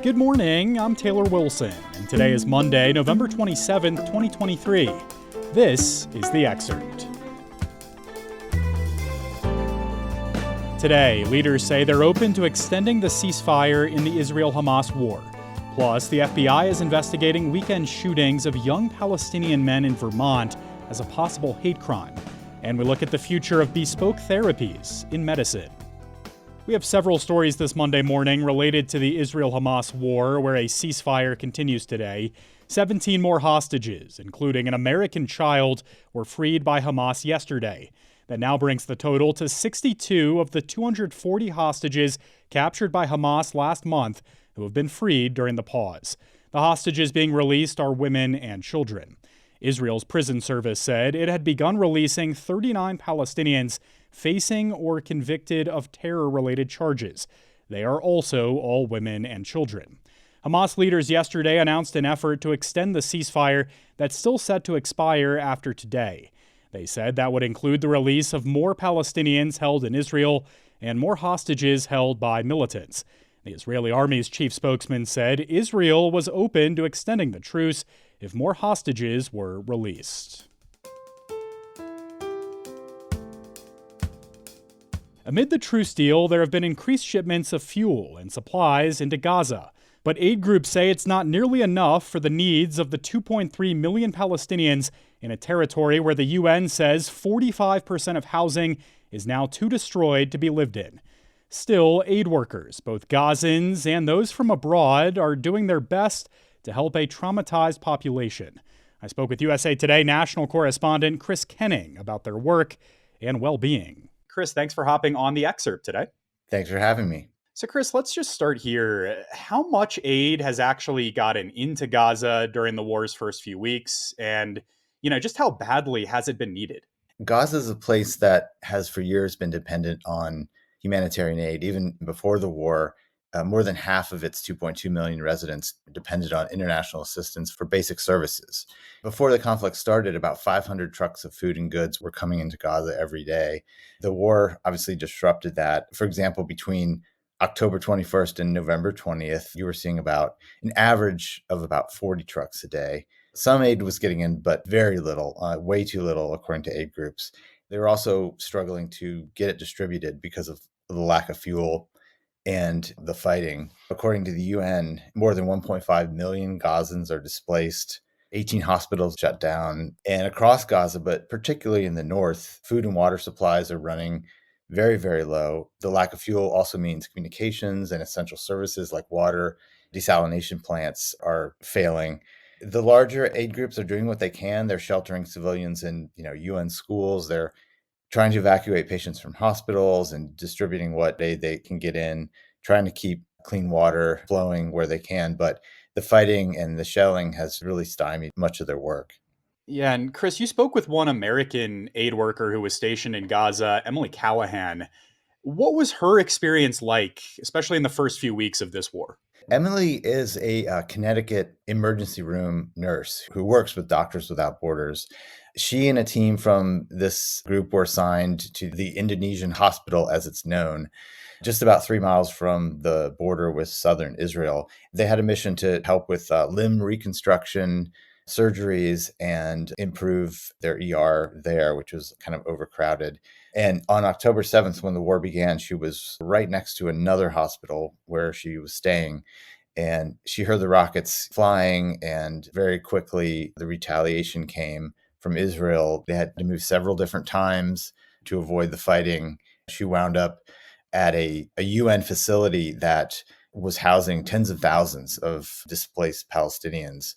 Good morning, I'm Taylor Wilson, and today is Monday, November 27th, 2023. This is The Excerpt. Today, leaders say they're open to extending the ceasefire in the Israel-Hamas war. Plus, the FBI is investigating weekend shootings of young Palestinian men in Vermont as a possible hate crime. And we look at the future of bespoke therapies in medicine. We have several stories this Monday morning related to the Israel-Hamas war, where a ceasefire continues today. 17 more hostages, including an American child, were freed by Hamas yesterday. That now brings the total to 62 of the 240 hostages captured by Hamas last month who have been freed during the pause. The hostages being released are women and children. Israel's prison service said it had begun releasing 39 Palestinians facing or convicted of terror-related charges. They are also all women and children. Hamas leaders yesterday announced an effort to extend the ceasefire that's still set to expire after today. They said that would include the release of more Palestinians held in Israel and more hostages held by militants. The Israeli army's chief spokesman said Israel was open to extending the truce if more hostages were released. Amid the truce deal, there have been increased shipments of fuel and supplies into Gaza. But aid groups say it's not nearly enough for the needs of the 2.3 million Palestinians in a territory where the UN says 45% of housing is now too destroyed to be lived in. Still, aid workers, both Gazans and those from abroad, are doing their best to help a traumatized population. I spoke with USA Today national correspondent Chris Kenning about their work and well-being. Chris, thanks for hopping on The Excerpt today. Thanks for having me. So, Chris, let's just start here. How much aid has actually gotten into Gaza during the war's first few weeks? And, just how badly has it been needed? Gaza is a place that has for years been dependent on humanitarian aid. Even before the war, more than half of its 2.2 million residents depended on international assistance for basic services. Before the conflict started, about 500 trucks of food and goods were coming into Gaza every day. The war obviously disrupted that. For example, between October 21st and November 20th, you were seeing about an average of about 40 trucks a day. Some aid was getting in, but very little, way too little, according to aid groups. They were also struggling to get it distributed because of the lack of fuel and the fighting. According to the UN, more than 1.5 million Gazans are displaced, 18 hospitals shut down, and across Gaza, but particularly in the north, food and water supplies are running very, very low. The lack of fuel also means communications and essential services like water, desalination plants are failing. The larger aid groups are doing what they can. They're sheltering civilians in, UN schools. They're trying to evacuate patients from hospitals and distributing what they can get in, trying to keep clean water flowing where they can. But the fighting and the shelling has really stymied much of their work. Yeah, and Chris, you spoke with one American aid worker who was stationed in Gaza, Emily Callahan. What was her experience like, especially in the first few weeks of this war? Emily is a Connecticut emergency room nurse who works with Doctors Without Borders. She and a team from this group were assigned to the Indonesian hospital, as it's known, just about 3 miles from the border with southern Israel. They had a mission to help with limb reconstruction, surgeries, and improve their ER there, which was kind of overcrowded. And on October 7th, when the war began, she was right next to another hospital where she was staying. And she heard the rockets flying, and very quickly the retaliation came from Israel. They had to move several different times to avoid the fighting. She wound up at a UN facility that was housing tens of thousands of displaced Palestinians.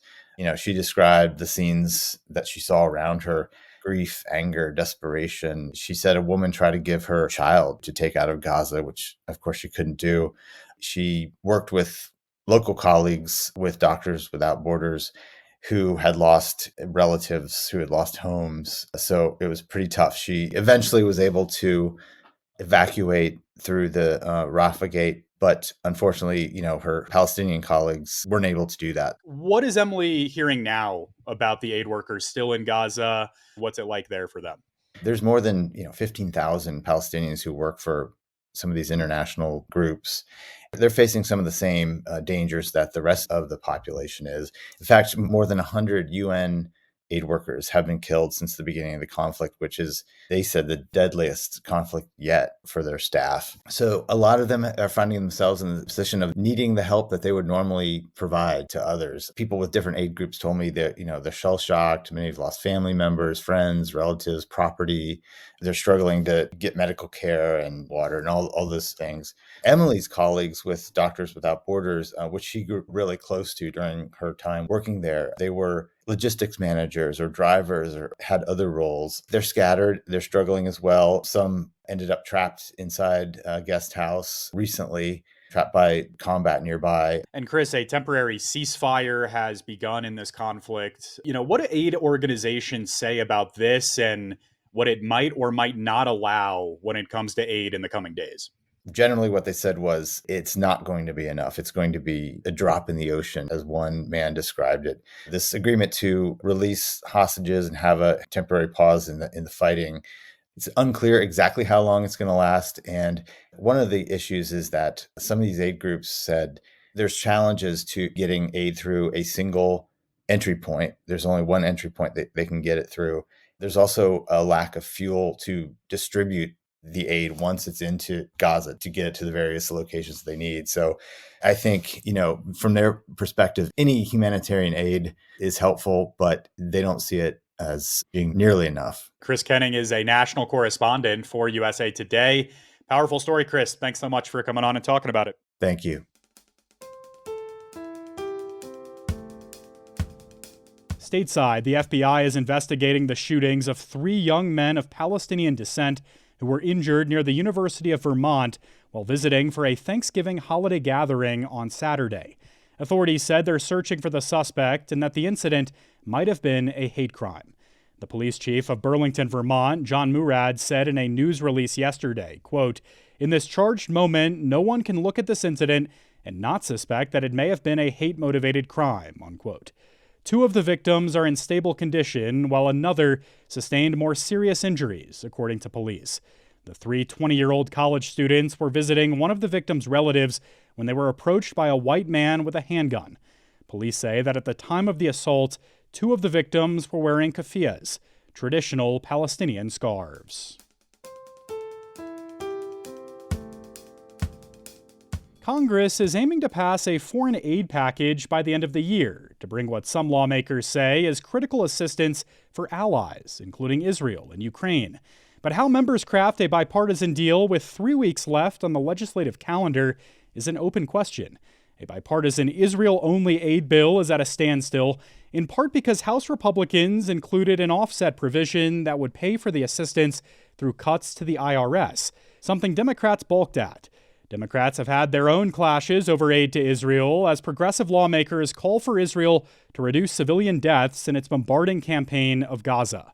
She described the scenes that she saw around her: grief, anger, desperation. She said a woman tried to give her child to take out of Gaza, which of course she couldn't do. She worked with local colleagues with Doctors Without Borders who had lost relatives, who had lost homes. So it was pretty tough. She eventually was able to evacuate through the Rafah gate, but unfortunately, her Palestinian colleagues weren't able to do that. What is Emily hearing now about the aid workers still in Gaza? What's it like there for them? There's more than 15,000 Palestinians who work for some of these international groups, they're facing some of the same dangers that the rest of the population is. In fact, more than 100 UN aid workers have been killed since the beginning of the conflict, which is, they said, the deadliest conflict yet for their staff. So a lot of them are finding themselves in the position of needing the help that they would normally provide to others. People with different aid groups told me that, they're shell-shocked. Many have lost family members, friends, relatives, property. They're struggling to get medical care and water and all those things. Emily's colleagues with Doctors Without Borders, which she grew really close to during her time working there, they were logistics managers or drivers or had other roles. They're scattered. They're struggling as well. Some ended up trapped inside a guest house recently, trapped by combat nearby. And Chris, a temporary ceasefire has begun in this conflict. What do aid organizations say about this and what it might or might not allow when it comes to aid in the coming days? Generally, what they said was it's not going to be enough. It's going to be a drop in the ocean, as one man described it. This agreement to release hostages and have a temporary pause in the fighting, it's unclear exactly how long it's going to last. And one of the issues is that some of these aid groups said there's challenges to getting aid through a single entry point. There's only one entry point that they can get it through. There's also a lack of fuel to distribute the aid once it's into Gaza to get it to the various locations they need. So I think, from their perspective, any humanitarian aid is helpful, but they don't see it as being nearly enough. Chris Kenning is a national correspondent for USA Today. Powerful story, Chris. Thanks so much for coming on and talking about it. Thank you. Stateside, the FBI is investigating the shootings of 3 young men of Palestinian descent who were injured near the University of Vermont while visiting for a Thanksgiving holiday gathering on Saturday. Authorities said they're searching for the suspect and that the incident might have been a hate crime. The police chief of Burlington, Vermont, John Murad, said in a news release yesterday, quote, "In this charged moment, no one can look at this incident and not suspect that it may have been a hate-motivated crime," unquote. 2 of the victims are in stable condition, while another sustained more serious injuries, according to police. The 3 20-year-old college students were visiting one of the victims' relatives when they were approached by a white man with a handgun. Police say that at the time of the assault, 2 of the victims were wearing keffiyehs, traditional Palestinian scarves. Congress is aiming to pass a foreign aid package by the end of the year to bring what some lawmakers say is critical assistance for allies, including Israel and Ukraine. But how members craft a bipartisan deal with 3 weeks left on the legislative calendar is an open question. A bipartisan Israel-only aid bill is at a standstill, in part because House Republicans included an offset provision that would pay for the assistance through cuts to the IRS, something Democrats balked at. Democrats have had their own clashes over aid to Israel as progressive lawmakers call for Israel to reduce civilian deaths in its bombarding campaign of Gaza.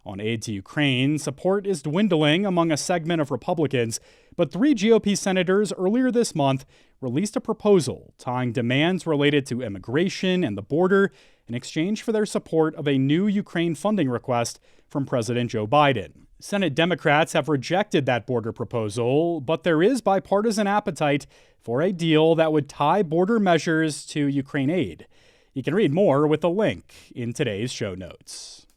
On aid to Ukraine, support is dwindling among a segment of Republicans, but 3 GOP senators earlier this month released a proposal tying demands related to immigration and the border in exchange for their support of a new Ukraine funding request from President Joe Biden. Senate Democrats have rejected that border proposal, but there is bipartisan appetite for a deal that would tie border measures to Ukraine aid. You can read more with a link in today's show notes.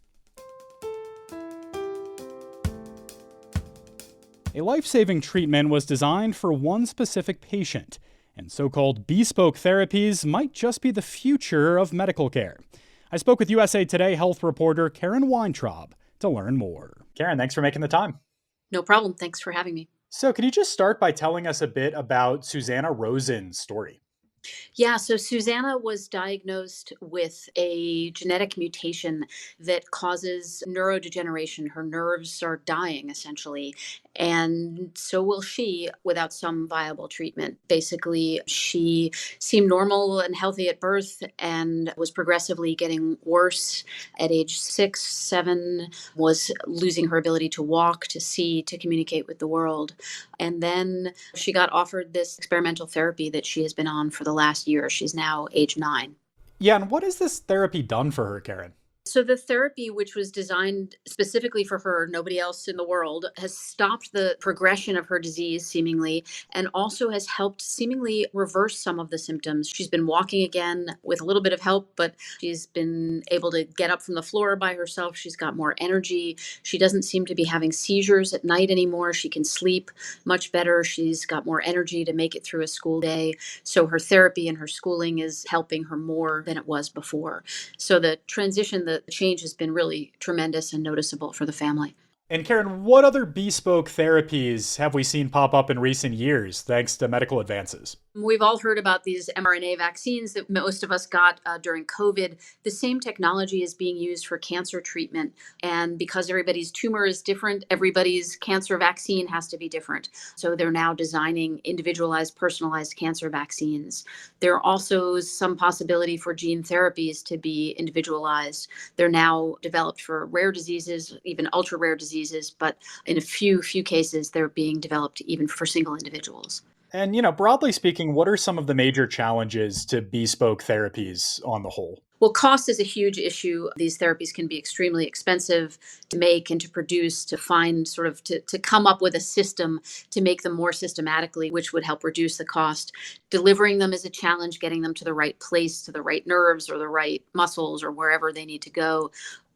A life-saving treatment was designed for one specific patient, and so-called bespoke therapies might just be the future of medical care. I spoke with USA Today health reporter Karen Weintraub to learn more. Karen, thanks for making the time. No problem. Thanks for having me. So can you just start by telling us a bit about Susanna Rosen's story? Yeah, so Susanna was diagnosed with a genetic mutation that causes neurodegeneration. Her nerves are dying, essentially, and so will she without some viable treatment. Basically, she seemed normal and healthy at birth and was progressively getting worse at age 6, 7, was losing her ability to walk, to see, to communicate with the world. And then she got offered this experimental therapy that she has been on for the last year. She's now age 9. Yeah, and what has this therapy done for her, Karen? So the therapy, which was designed specifically for her, nobody else in the world, has stopped the progression of her disease seemingly, and also has helped seemingly reverse some of the symptoms. She's been walking again with a little bit of help, but she's been able to get up from the floor by herself. She's got more energy. She doesn't seem to be having seizures at night anymore. She can sleep much better. She's got more energy to make it through a school day. So her therapy and her schooling is helping her more than it was before. So the transition, the change has been really tremendous and noticeable for the family. And Karen, what other bespoke therapies have we seen pop up in recent years thanks to medical advances? We've all heard about these mRNA vaccines that most of us got during COVID. The same technology is being used for cancer treatment. And because everybody's tumor is different, everybody's cancer vaccine has to be different. So they're now designing individualized, personalized cancer vaccines. There are also some possibility for gene therapies to be individualized. They're now developed for rare diseases, even ultra rare diseases, but in a few cases, they're being developed even for single individuals. And, broadly speaking, what are some of the major challenges to bespoke therapies on the whole? Well, cost is a huge issue. These therapies can be extremely expensive to make and to produce, to find to come up with a system to make them more systematically, which would help reduce the cost. Delivering them is a challenge, getting them to the right place, to the right nerves or the right muscles or wherever they need to go.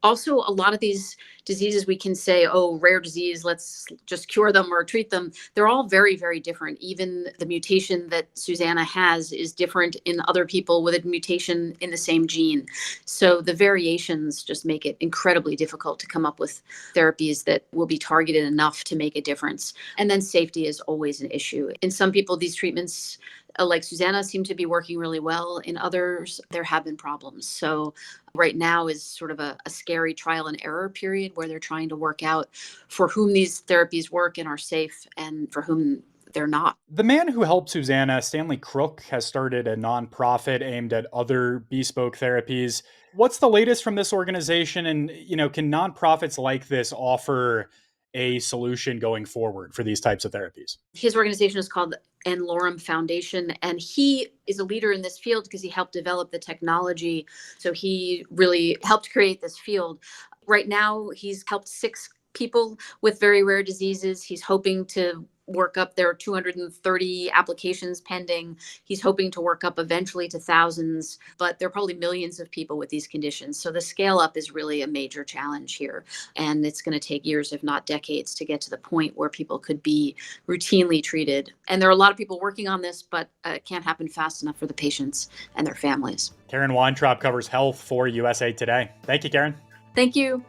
Also, a lot of these diseases, we can say, oh, rare disease, let's just cure them or treat them. They're all very, very different. Even the mutation that Susanna has is different in other people with a mutation in the same gene. So the variations just make it incredibly difficult to come up with therapies that will be targeted enough to make a difference. And then safety is always an issue. In some people, these treatments, like Susanna, seem to be working really well. In others, there have been problems. So right now is sort of a scary trial and error period where they're trying to work out for whom these therapies work and are safe and for whom they're not. The man who helped Susanna, Stanley Crook, has started a nonprofit aimed at other bespoke therapies. What's the latest from this organization? And, can nonprofits like this offer a solution going forward for these types of therapies? His organization is called N. Lorem Foundation, and he is a leader in this field because he helped develop the technology. So he really helped create this field. Right now, he's helped 6 people with very rare diseases. He's hoping to work up. There are 230 applications pending. He's hoping to work up eventually to thousands, but there are probably millions of people with these conditions. So the scale up is really a major challenge here. And it's going to take years, if not decades, to get to the point where people could be routinely treated. And there are a lot of people working on this, but it can't happen fast enough for the patients and their families. Karen Weintraub covers health for USA Today. Thank you, Karen. Thank you.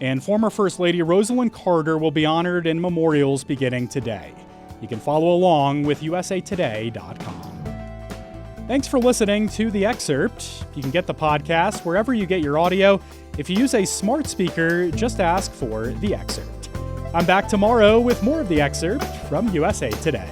And former First Lady Rosalind Carter will be honored in memorials beginning today. You can follow along with usatoday.com. Thanks for listening to The Excerpt. You can get the podcast wherever you get your audio. If you use a smart speaker, just ask for The Excerpt. I'm back tomorrow with more of The Excerpt from USA Today.